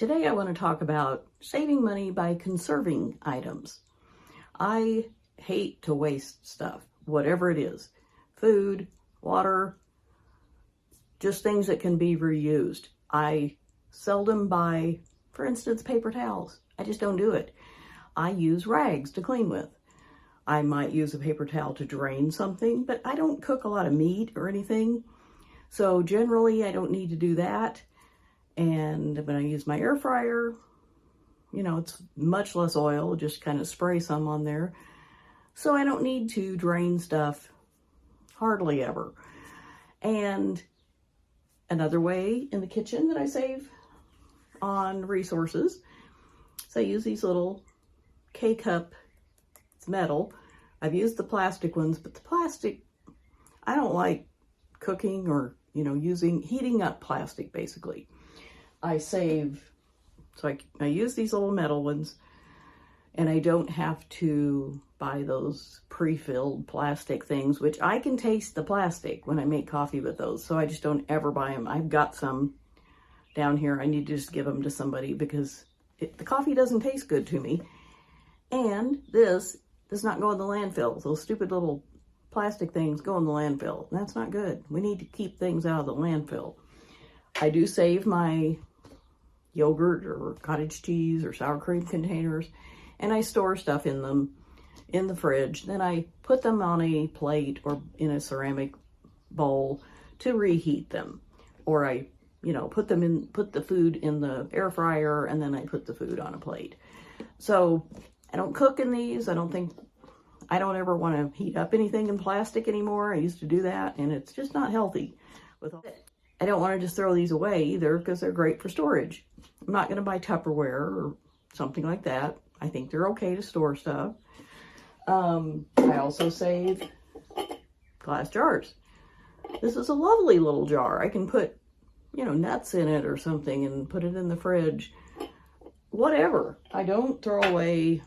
Today I want to talk about saving money by conserving items. I hate to waste stuff, whatever it is. Food, water, just things that can be reused. I seldom buy, for instance, paper towels. I just don't do it. I use rags to clean with. I might use a paper towel to drain something, but I don't cook a lot of meat or anything. So generally I don't need to do that. And when I use my air fryer, it's much less oil, just kind of spray some on there. So I don't need to drain stuff hardly ever. And another way in the kitchen that I save on resources, so I use these little K-cup, it's metal. I've used the plastic ones, but the plastic, I don't like cooking or, heating up plastic basically. I save, so I use these little metal ones, and I don't have to buy those pre-filled plastic things, which I can taste the plastic when I make coffee with those, so I just don't ever buy them. I've got some down here. I need to just give them to somebody because the coffee doesn't taste good to me. And this does not go in the landfill. Those stupid little plastic things go in the landfill. That's not good. We need to keep things out of the landfill. I do save my yogurt or cottage cheese or sour cream containers, and I store stuff in them in the fridge. Then I put them on a plate or in a ceramic bowl to reheat them, or I put the food in the air fryer, and then I put the food on a plate. So I don't cook in these. I don't ever want to heat up anything in plastic anymore. I used to do that, and it's just not healthy. I don't want to just throw these away either because they're great for storage. I'm not going to buy Tupperware or something like that. I think they're okay to store stuff. I also save glass jars. This is a lovely little jar. I can put, nuts in it or something and put it in the fridge. Whatever. I don't throw away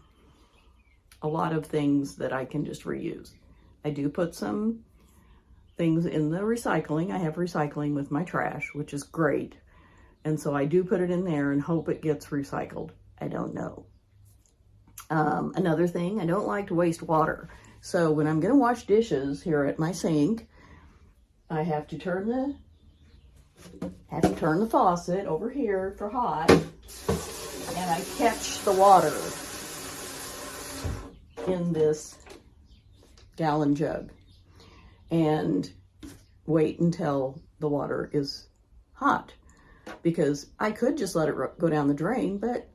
a lot of things that I can just reuse. I do put some things in the recycling. I have recycling with my trash, which is great. And so I do put it in there and hope it gets recycled. I don't know. Another thing, I don't like to waste water. So when I'm going to wash dishes here at my sink, I have to turn the faucet over here for hot, and I catch the water in this gallon jug and wait until the water is hot, because I could just let it go down the drain, but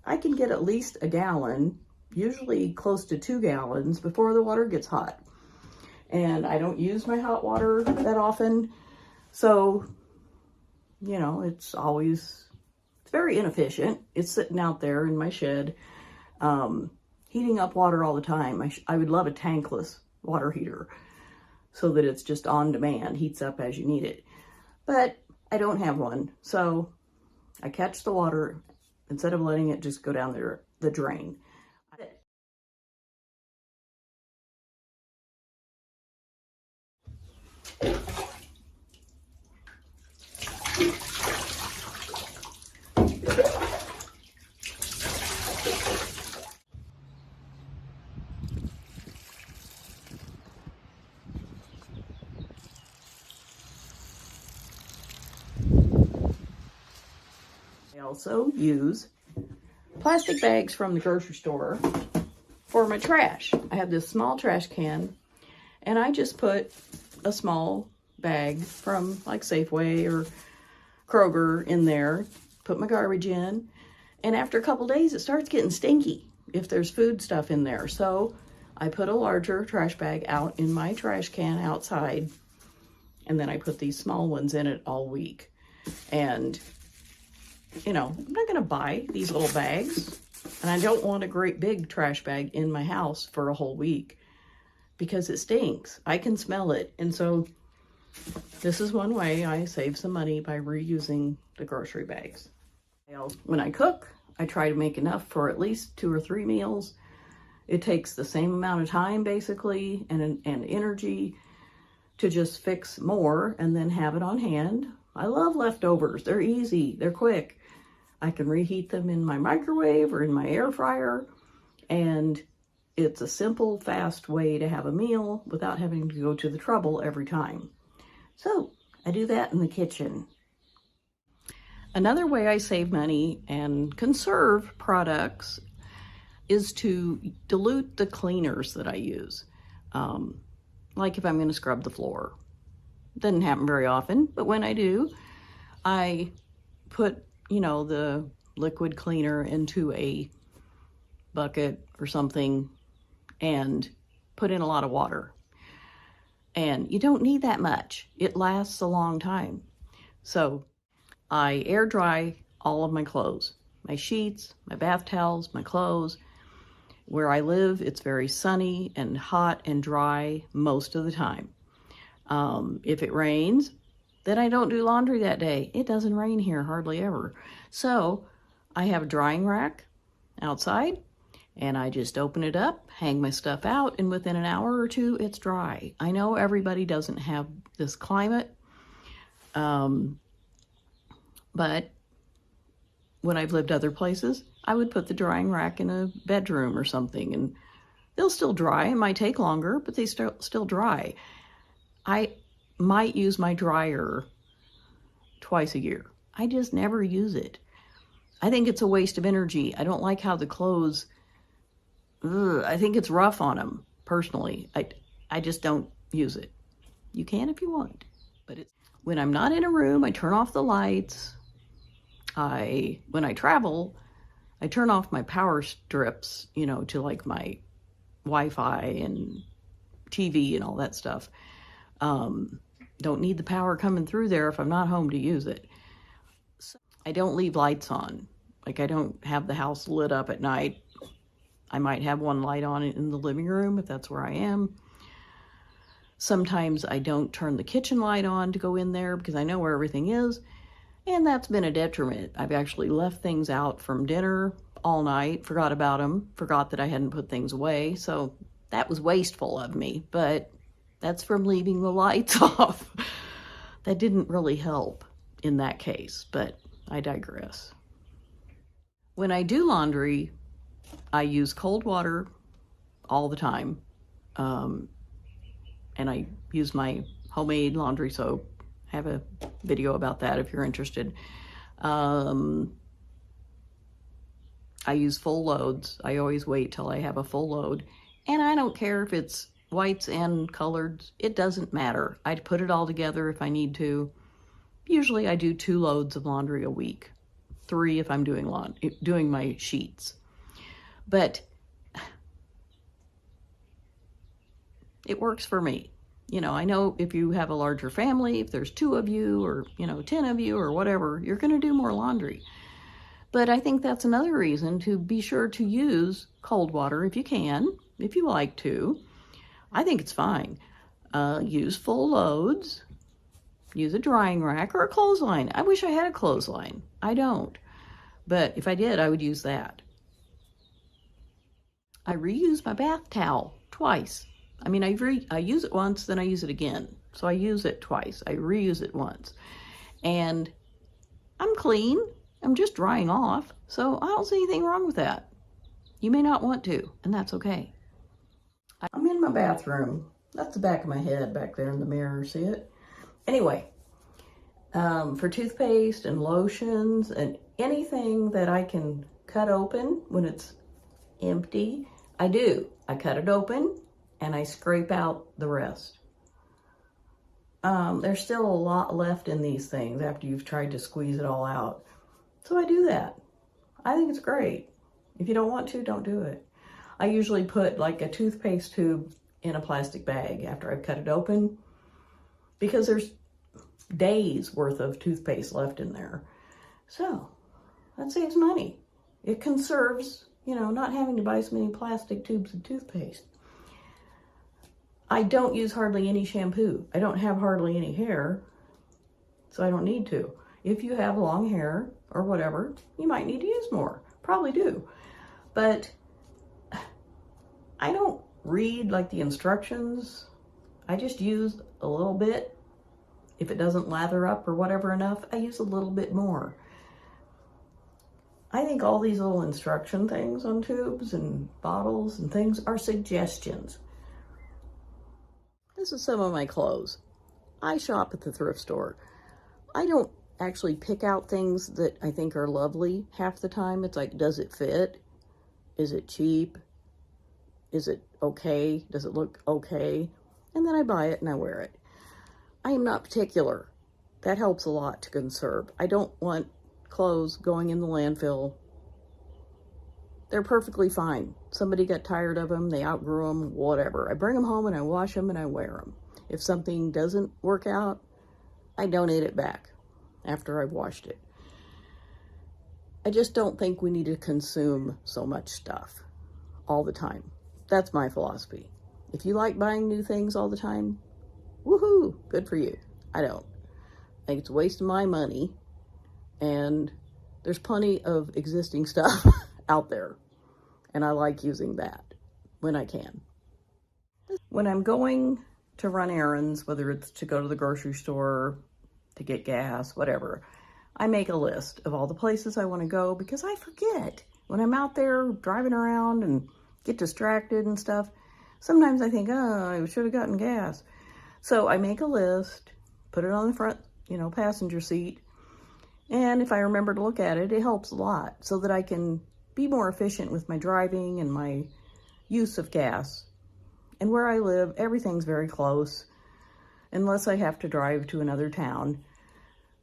I can get at least a gallon, usually close to 2 gallons, before the water gets hot. And I don't use my hot water that often, so it's very inefficient. It's sitting out there in my shed, heating up water all the time. I would love a tankless water heater so that it's just on demand, heats up as you need it. But I don't have one, so I catch the water instead of letting it just go down the drain. I also use plastic bags from the grocery store for my trash. I have this small trash can, and I just put a small bag from like Safeway or Kroger in there, put my garbage in, and after a couple days it starts getting stinky if there's food stuff in there. So I put a larger trash bag out in my trash can outside, and then I put these small ones in it all week. And I'm not going to buy these little bags, and I don't want a great big trash bag in my house for a whole week because it stinks. I can smell it. And so this is one way I save some money by reusing the grocery bags. When I cook, I try to make enough for at least 2 or 3 meals. It takes the same amount of time basically and energy to just fix more and then have it on hand. I love leftovers. They're easy, they're quick, I can reheat them in my microwave or in my air fryer, and it's a simple, fast way to have a meal without having to go to the trouble every time. So I do that in the kitchen. Another way I save money and conserve products is to dilute the cleaners that I use. Like if I'm going to scrub the floor. Doesn't happen very often, but when I do, I put, the liquid cleaner into a bucket or something and put in a lot of water. And you don't need that much. It lasts a long time. So I air dry all of my clothes, my sheets, my bath towels, my clothes. Where I live, it's very sunny and hot and dry most of the time. If it rains, then I don't do laundry that day. It doesn't rain here hardly ever. So I have a drying rack outside, and I just open it up, hang my stuff out, and within an hour or two, it's dry. I know everybody doesn't have this climate, but when I've lived other places, I would put the drying rack in a bedroom or something, and they'll still dry. It might take longer, but they still dry. I might use my dryer twice a year. I just never use it. I think it's a waste of energy. I don't like how the clothes, I think it's rough on them, personally. I just don't use it. You can if you want, but when I'm not in a room, I turn off the lights. When I travel, I turn off my power strips, to like my Wi-Fi and TV and all that stuff. Don't need the power coming through there if I'm not home to use it. So I don't leave lights on. Like, I don't have the house lit up at night. I might have one light on in the living room if that's where I am. Sometimes I don't turn the kitchen light on to go in there because I know where everything is. And that's been a detriment. I've actually left things out from dinner all night, forgot about them, forgot that I hadn't put things away. So that was wasteful of me, but that's from leaving the lights off. That didn't really help in that case, but I digress. When I do laundry, I use cold water all the time. And I use my homemade laundry soap. I have a video about that if you're interested. I use full loads. I always wait till I have a full load. And I don't care if it's whites and coloreds. It doesn't matter. I'd put it all together if I need to. Usually I do 2 loads of laundry a week. 3 if I'm doing my sheets. But it works for me. I know if you have a larger family, if there's 2 of you or, 10 of you or whatever, you're going to do more laundry. But I think that's another reason to be sure to use cold water if you can, if you like to. I think it's fine. Use full loads. Use a drying rack or a clothesline. I wish I had a clothesline. I don't. But if I did, I would use that. I reuse my bath towel twice. I mean, I use it once, then I use it again. So I use it twice. I reuse it once. And I'm clean. I'm just drying off. So I don't see anything wrong with that. You may not want to, and that's okay. I'm in my bathroom. That's the back of my head back there in the mirror. See it? Anyway, for toothpaste and lotions and anything that I can cut open when it's empty, I do. I cut it open and I scrape out the rest. There's still a lot left in these things after you've tried to squeeze it all out. So I do that. I think it's great. If you don't want to, don't do it. I usually put like a toothpaste tube in a plastic bag after I've cut it open because there's days worth of toothpaste left in there. So that saves money. It conserves, not having to buy so many plastic tubes of toothpaste. I don't use hardly any shampoo. I don't have hardly any hair, so I don't need to. If you have long hair or whatever, you might need to use more. Probably do. But I don't read like the instructions. I just use a little bit. If it doesn't lather up or whatever enough, I use a little bit more. think all these little instruction things on tubes and bottles and things are suggestions. This is some of my clothes. I shop at the thrift store. I don't actually pick out things that I think are lovely half the time. It's like, does it fit? Is it cheap? Is it okay? Does it look okay? And then I buy it and I wear it. I am not particular. That helps a lot to conserve. I don't want clothes going in the landfill. They're perfectly fine. Somebody got tired of them, they outgrew them, whatever. I bring them home and I wash them and I wear them. If something doesn't work out, I donate it back after I've washed it. I just don't think we need to consume so much stuff all the time. That's my philosophy. If you like buying new things all the time, woohoo, good for you. I don't. I think it's a waste of my money, and there's plenty of existing stuff out there, and I like using that when I can. When I'm going to run errands, whether it's to go to the grocery store, to get gas, whatever, I make a list of all the places I want to go because I forget. When I'm out there driving around and get distracted and stuff, sometimes I think, oh, I should have gotten gas. So I make a list, put it on the front, passenger seat, and if I remember to look at it, it helps a lot so that I can be more efficient with my driving and my use of gas. And where I live, everything's very close, unless I have to drive to another town.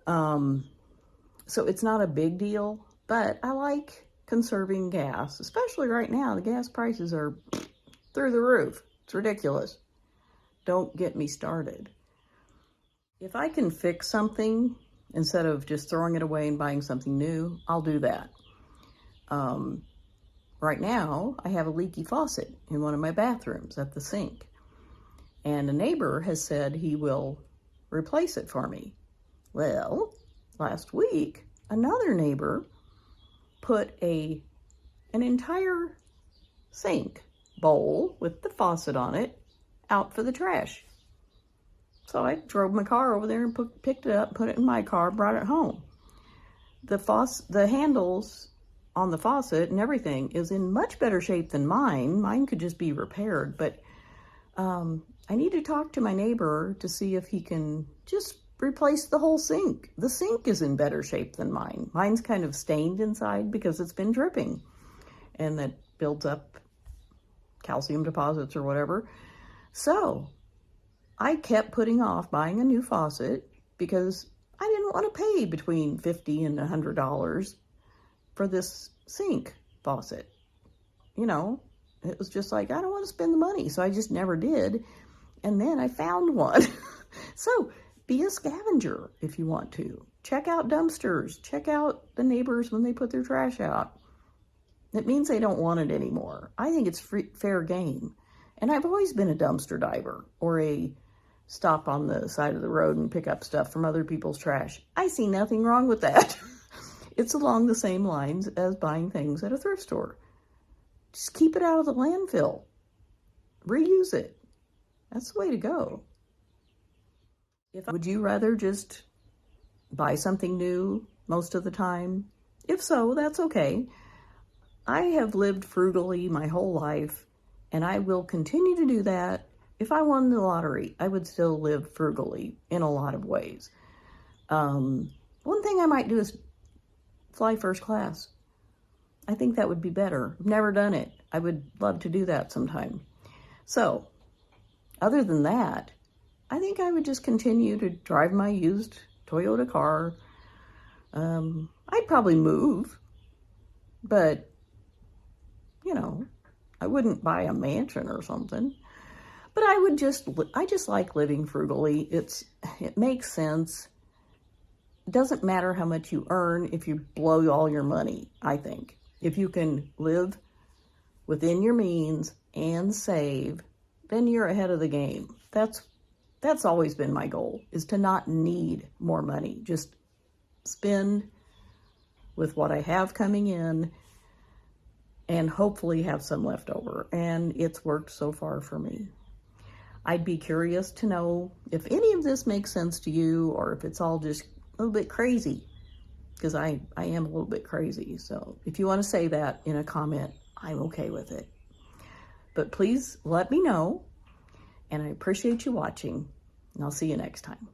So it's not a big deal, but I like conserving gas, especially right now. The gas prices are through the roof. It's ridiculous. Don't get me started. If I can fix something instead of just throwing it away and buying something new, I'll do that. Right now, I have a leaky faucet in one of my bathrooms at the sink. And a neighbor has said he will replace it for me. Well, last week, another neighbor put an entire sink bowl with the faucet on it out for the trash. So I drove my car over there and picked it up, put it in my car, brought it home. The handles on the faucet and everything is in much better shape than mine. Mine could just be repaired, but I need to talk to my neighbor to see if he can just replace the whole sink. The sink is in better shape than mine. Mine's kind of stained inside because it's been dripping, and that builds up calcium deposits or whatever. So I kept putting off buying a new faucet because I didn't want to pay between $50 and $100 for this sink faucet. It was just like, I don't want to spend the money. So I just never did. And then I found one. So be a scavenger if you want to. Check out dumpsters. Check out the neighbors when they put their trash out. It means they don't want it anymore. I think it's fair game. And I've always been a dumpster diver or a stop on the side of the road and pick up stuff from other people's trash. I see nothing wrong with that. It's along the same lines as buying things at a thrift store. Just keep it out of the landfill. Reuse it. That's the way to go. Would you rather just buy something new most of the time? If so, that's okay. I have lived frugally my whole life, and I will continue to do that. If I won the lottery, I would still live frugally in a lot of ways. One thing I might do is fly first class. I think that would be better. I've never done it. I would love to do that sometime. So, other than that, I think I would just continue to drive my used Toyota car. I'd probably move, but, I wouldn't buy a mansion or something. But I just like living frugally. It makes sense. It doesn't matter how much you earn if you blow all your money, I think. If you can live within your means and save, then you're ahead of the game. That's always been my goal, is to not need more money. Just spend with what I have coming in and hopefully have some left over. And it's worked so far for me. I'd be curious to know if any of this makes sense to you or if it's all just a little bit crazy. because I am a little bit crazy. So if you want to say that in a comment, I'm okay with it. But please let me know, and I appreciate you watching, and I'll see you next time.